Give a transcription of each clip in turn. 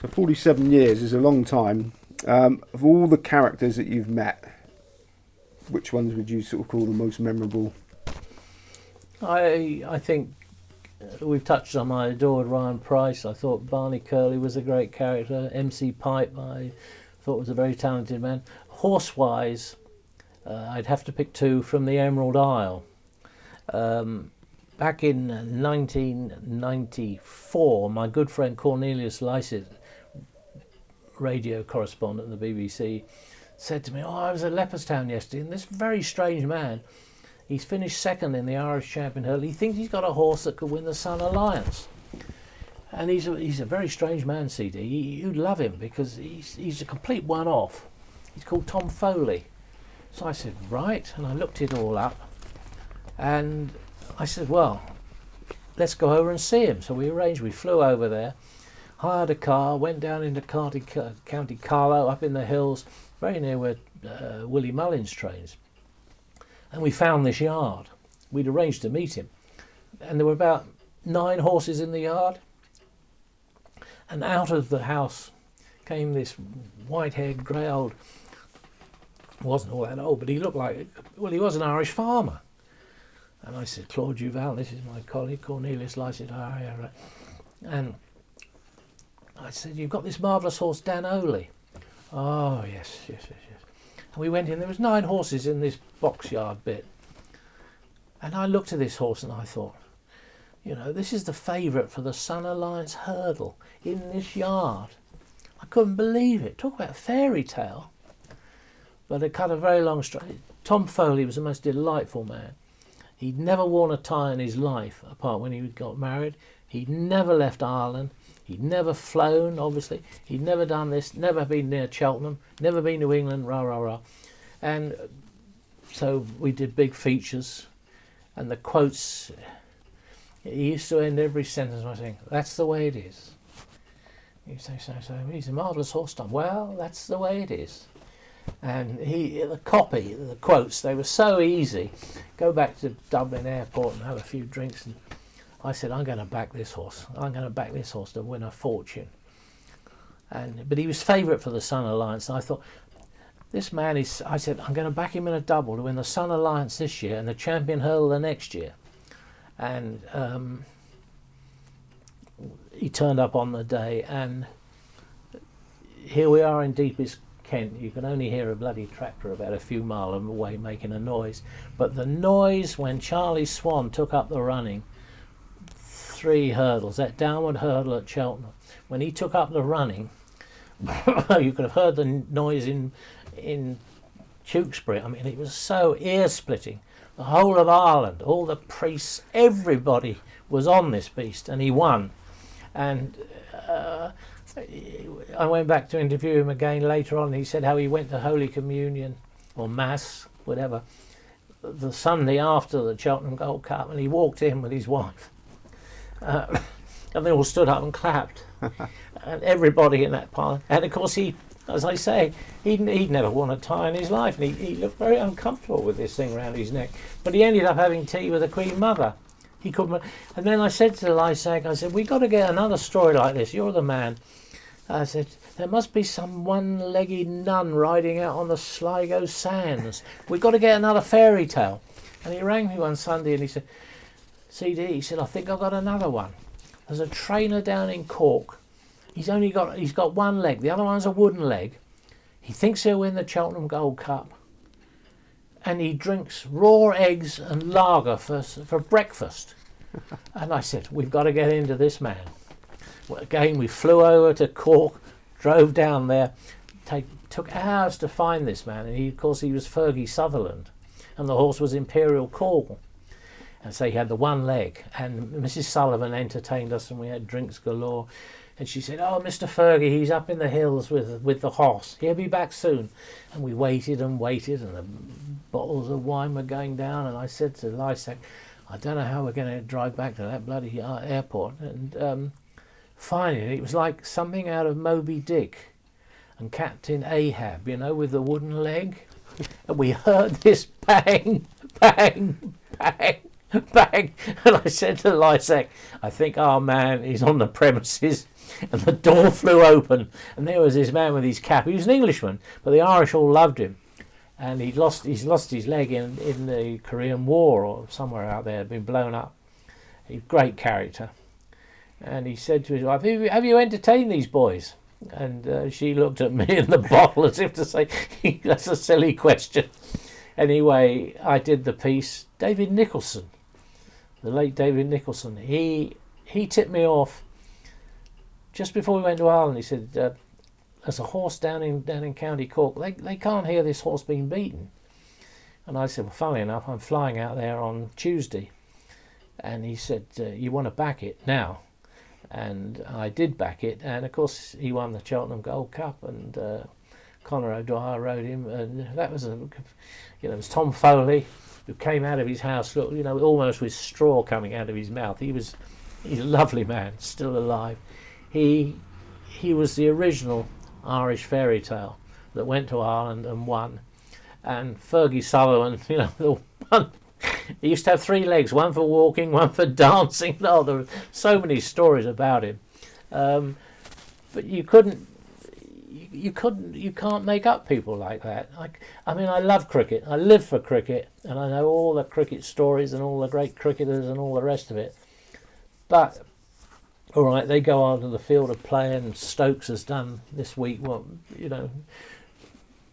So 47 years is a long time. Of all the characters that you've met, which ones would you sort of call the most memorable? I think we've touched on. I adored Ryan Price. I thought Barney Curley was a great character. MC Pipe I thought was a very talented man. Horsewise, I'd have to pick two from the Emerald Isle. Back in 1994, my good friend Cornelius Lysaght, radio correspondent at the BBC, said to me, I was at Leopardstown yesterday, and this very strange man, he's finished second in the Irish Champion Hurdle. He thinks he's got a horse that could win the Sun Alliance. And he's a very strange man, CD. You'd love him because he's a complete one-off. He's called Tom Foley. So I said, right, and I looked it all up. And I said, well, let's go over and see him. So we flew over there, hired a car, went down into County Carlow, up in the hills, very near where Willie Mullins trains. And we found this yard. We'd arranged to meet him. And there were about 9 horses in the yard. And out of the house came this white-haired, grey old, wasn't all that old, but he looked like, well, he was an Irish farmer. And I said, Claude Duval, this is my colleague, Cornelius Lysaght. Oh, yeah, right. And I said, you've got this marvellous horse, Dan Oley. Oh, yes. And we went in, there was 9 horses in this box yard bit. And I looked at this horse and I thought, this is the favourite for the Sun Alliance hurdle in this yard. I couldn't believe it. Talk about a fairy tale. But it cut a very long story. Tom Foley was the most delightful man. He'd never worn a tie in his life, apart when he got married. He'd never left Ireland. He'd never flown, obviously. He'd never done this, never been near Cheltenham, never been to England, rah. And so we did big features. And the quotes, he used to end every sentence by saying, that's the way it is. He'd say, so, he's a marvellous horse, Tom. Well, that's the way it is. And the quotes, they were so easy. Go back to Dublin Airport and have a few drinks. And I said, I'm going to back this horse. I'm going to back this horse to win a fortune. But he was favourite for the Sun Alliance. And I thought, this man is, I said, I'm going to back him in a double to win the Sun Alliance this year and the Champion Hurdle the next year. And he turned up on the day, and here we are in deepest Kent. You can only hear a bloody tractor about a few miles away making a noise. But the noise when Charlie Swan took up the running, 3 hurdles, that downward hurdle at Cheltenham, when he took up the running, you could have heard the noise in Tewkesbury. I mean, it was so ear-splitting. The whole of Ireland, all the priests, everybody was on this beast, and he won. And I went back to interview him again later on. He said how he went to Holy Communion or Mass, whatever, the Sunday after the Cheltenham Gold Cup, and he walked in with his wife. And they all stood up and clapped. And everybody in that part. And of course, he, as I say, he'd never worn a tie in his life, and he looked very uncomfortable with this thing around his neck. But he ended up having tea with the Queen Mother. He couldn't. And then I said to Lysaght, I said, we've got to get another story like this. You're the man. I said, there must be some one-legged nun riding out on the Sligo sands. We've got to get another fairy tale. And he rang me one Sunday and he said, CD, he said, I think I've got another one. There's a trainer down in Cork. He's got one leg. The other one's a wooden leg. He thinks he'll win the Cheltenham Gold Cup. And he drinks raw eggs and lager for breakfast. And I said, we've got to get into this man. Well, again, we flew over to Cork, drove down there, took hours to find this man. And of course, he was Fergie Sutherland. And the horse was Imperial Call. And so he had the one leg. And Mrs. Sullivan entertained us, and we had drinks galore. And she said, oh, Mr. Fergie, he's up in the hills with the horse. He'll be back soon. And we waited, and the bottles of wine were going down. And I said to Lysaght, I don't know how we're going to drive back to that bloody airport. And finally, it was like something out of Moby Dick and Captain Ahab, with the wooden leg. And we heard this bang, bang, bang. bang. And I said to Lysaght, I think our man is on the premises. And the door flew open, and there was this man with his cap. He was an Englishman, but the Irish all loved him. And he's lost his leg in the Korean War or somewhere out there, been blown up. He's a great character. And he said to his wife, have you entertained these boys? And she looked at me in the bottle as if to say, that's a silly question. Anyway, I did the piece. David Nicholson, the late David Nicholson, he tipped me off just before we went to Ireland. He said, there's a horse down in County Cork. They can't hear this horse being beaten. And I said, well, funnily enough, I'm flying out there on Tuesday. And he said, you want to back it now? And I did back it. And of course, he won the Cheltenham Gold Cup, and Conor O'Dwyer rode him. And that was it was Tom Foley, who came out of his house, almost with straw coming out of his mouth. He's a lovely man, still alive. He was the original Irish fairy tale that went to Ireland and won. And Fergie Sutherland, the one, he used to have 3 legs, one for walking, one for dancing. There were so many stories about him. But you can't make up people like that. I love cricket. I live for cricket, and I know all the cricket stories and all the great cricketers and all the rest of it. But all right, they go onto the field of play, and Stokes has done this week what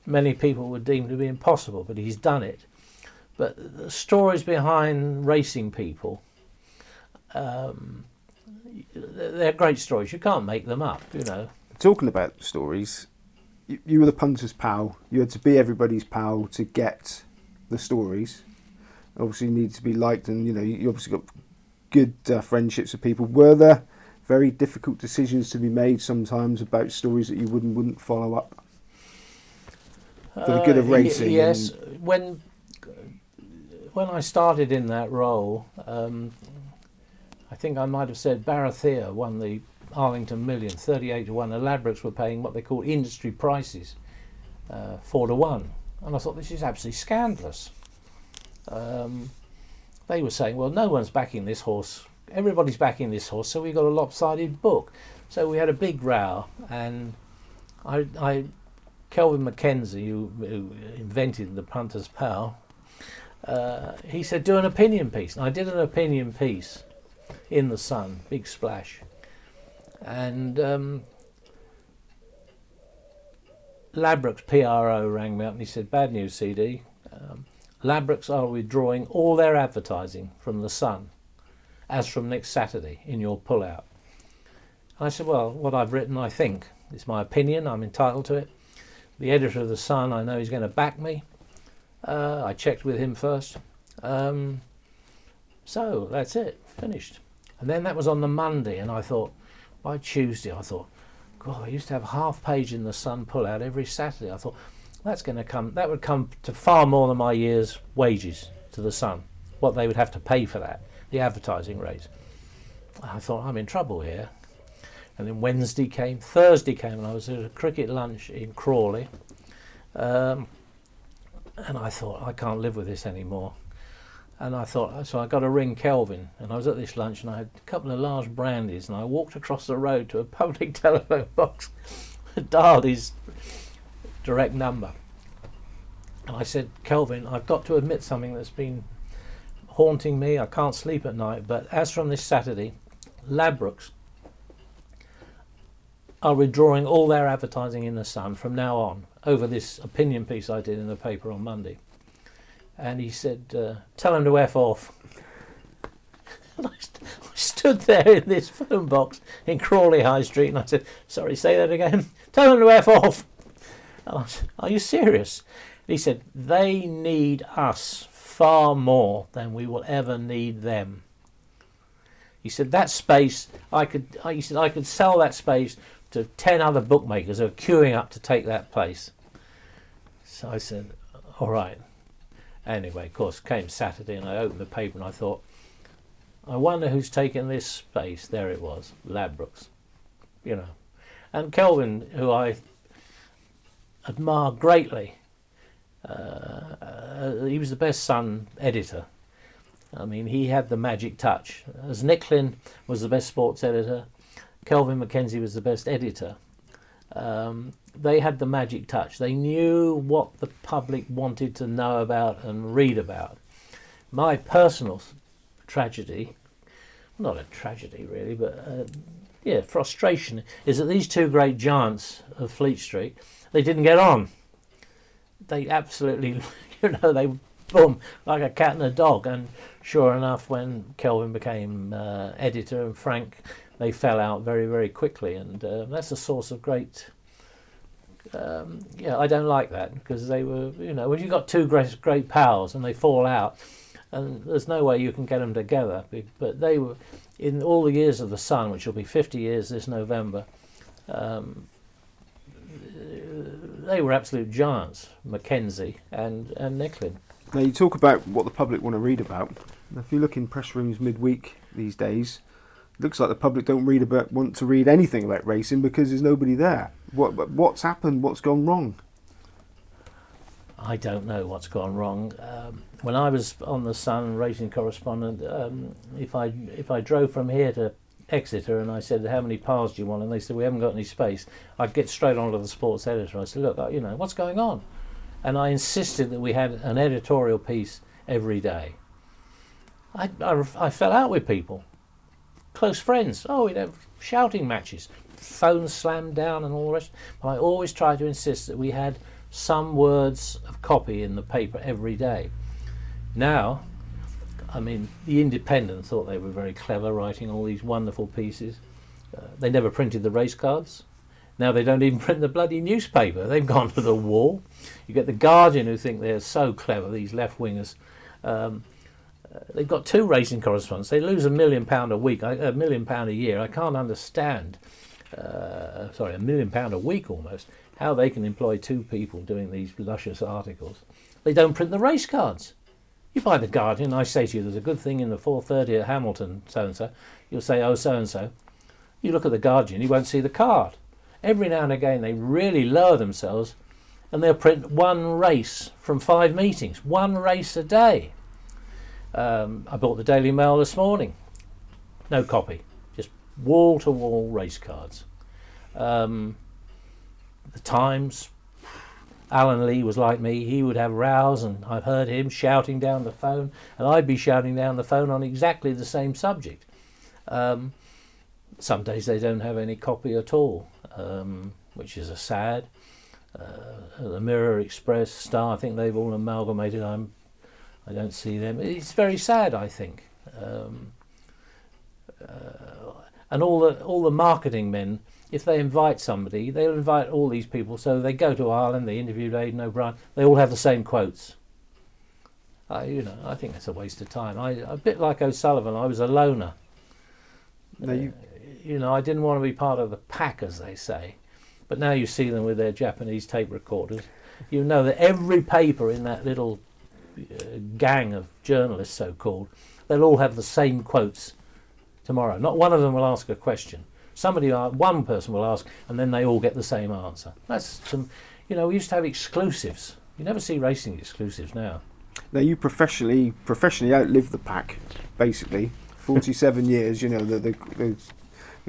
many people would deem to be impossible, but he's done it. But the stories behind racing people, they're great stories. You can't make them up, Talking about stories, you were the Punters Pal. You had to be everybody's pal to get the stories. Obviously, you need to be liked, and you obviously got good friendships with people. Were there very difficult decisions to be made sometimes about stories that you wouldn't follow up for the good of racing? Yes, when I started in that role, I think I might have said Barathea won the Arlington Million, 38 to 1. The Ladbrokes were paying what they call industry prices, 4 to 1, and I thought, this is absolutely scandalous. They were saying, well, no one's backing this horse. Everybody's backing this horse, so we got a lopsided book. So we had a big row, and Kelvin Mackenzie, who invented the Punters Pal, he said, do an opinion piece. And I did an opinion piece in the Sun, big splash. And Ladbrokes PRO rang me up and he said, bad news, CD. Ladbrokes are withdrawing all their advertising from the Sun as from next Saturday in your pullout. I said, well, what I've written, I think. It's my opinion, I'm entitled to it. The editor of the Sun, I know he's going to back me. I checked with him first. So that's it, finished. And then that was on the Monday, and I thought, by Tuesday, God, I used to have half page in the Sun pullout every Saturday. I thought, that would come to far more than my year's wages to the Sun, what they would have to pay for that, the advertising rates. I thought, I'm in trouble here. And then Wednesday came, Thursday came, and I was at a cricket lunch in Crawley. And I thought, I can't live with this anymore. And I thought, so I got to ring Kelvin. And I was at this lunch, and I had a couple of large brandies, and I walked across the road to a public telephone box, dialed his direct number. And I said, Kelvin, I've got to admit something that's been haunting me. I can't sleep at night. But as from this Saturday, Ladbrokes are withdrawing all their advertising in the Sun from now on, over this opinion piece I did in the paper on Monday. And he said, tell him to F off. And I stood there in this phone box in Crawley High Street, and I said, sorry, say that again. Tell him to F off. And I said, are you serious? And he said, they need us far more than we will ever need them. He said, that space, I could sell that space to 10 other bookmakers who are queuing up to take that place. So I said, all right. Anyway, of course, came Saturday, and I opened the paper and I thought, I wonder who's taken this space. There it was, Ladbrokes, And Kelvin, who I admire greatly, he was the best Sun editor. I mean, he had the magic touch. As Nicholson was the best sports editor, Kelvin Mackenzie was the best editor. They had the magic touch. They knew what the public wanted to know about and read about. My personal tragedy, not a tragedy really, but frustration, is that these two great giants of Fleet Street, they didn't get on. They absolutely, they boom, like a cat and a dog. And sure enough, when Kelvin became editor and Frank, they fell out very, very quickly. And that's a source of great, I don't like that, because they were, when you've got two great pals and they fall out, and there's no way you can get them together. But they were, in all the years of the Sun, which will be 50 years this November, they were absolute giants, Mackenzie and Nicholson. Now, you talk about what the public want to read about. If you look in press rooms midweek these days, it looks like the public don't want to read anything about racing because there's nobody there. What's happened? What's gone wrong? I don't know what's gone wrong. When I was on the Sun racing correspondent, if I drove from here to Exeter and I said, how many piles do you want? And they said, we haven't got any space. I'd get straight onto the sports editor. I said, look, what's going on? And I insisted that we had an editorial piece every day. I fell out with people, close friends. Oh, we'd have shouting matches, phones slammed down and all the rest. But I always tried to insist that we had some words of copy in the paper every day. Now, I mean, the Independent thought they were very clever, writing all these wonderful pieces. They never printed the race cards. Now they don't even print the bloody newspaper. They've gone to the wall. You get the Guardian, who think they're so clever, these left-wingers. They've got two racing correspondents. They lose £1 million a week, £1 million a year. I can't understand, £1 million a week almost, how they can employ two people doing these luscious articles. They don't print the race cards. You buy the Guardian, I say to you, there's a good thing in the 4:30 at Hamilton, so-and-so. You'll say, oh, so-and-so. You look at the Guardian, you won't see the card. Every now and again they really lower themselves and they'll print one race from 5 meetings, one race a day. I bought the Daily Mail this morning. No copy, just wall-to-wall race cards. The Times, Alan Lee was like me. He would have rows and I've heard him shouting down the phone and I'd be shouting down the phone on exactly the same subject. Some days they don't have any copy at all, which is a sad. The Mirror, Express, Star, I think they've all amalgamated. I don't see them. It's very sad, I think. And all the marketing men, if they invite somebody, they'll invite all these people. So they go to Ireland, they interviewed Aidan O'Brien, they all have the same quotes. I think that's a waste of time. A bit like O'Sullivan, I was a loner. I didn't want to be part of the pack, as they say. But now you see them with their Japanese tape recorders. You know that every paper in that little gang of journalists, so-called, they'll all have the same quotes tomorrow. Not one of them will ask a question. One person will ask, and then they all get the same answer. That's some, we used to have exclusives. You never see racing exclusives now. Now you professionally outlived the pack, basically. 47 years, the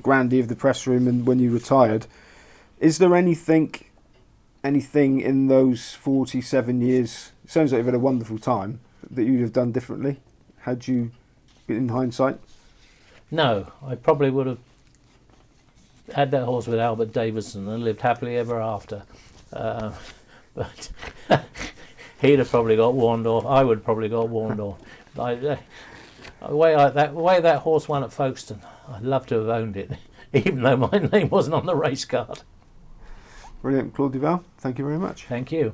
grandee of the press room, and when you retired. Is there anything in those 47 years, it sounds like you've had a wonderful time, that you'd have done differently? Had you, in hindsight? No, I probably would have had that horse with Albert Davidson and lived happily ever after. But he'd have probably got warned off. I would have probably got warned off. The way that horse won at Folkestone, I'd love to have owned it, even though my name wasn't on the race card. Brilliant. Claude Duval, thank you very much. Thank you.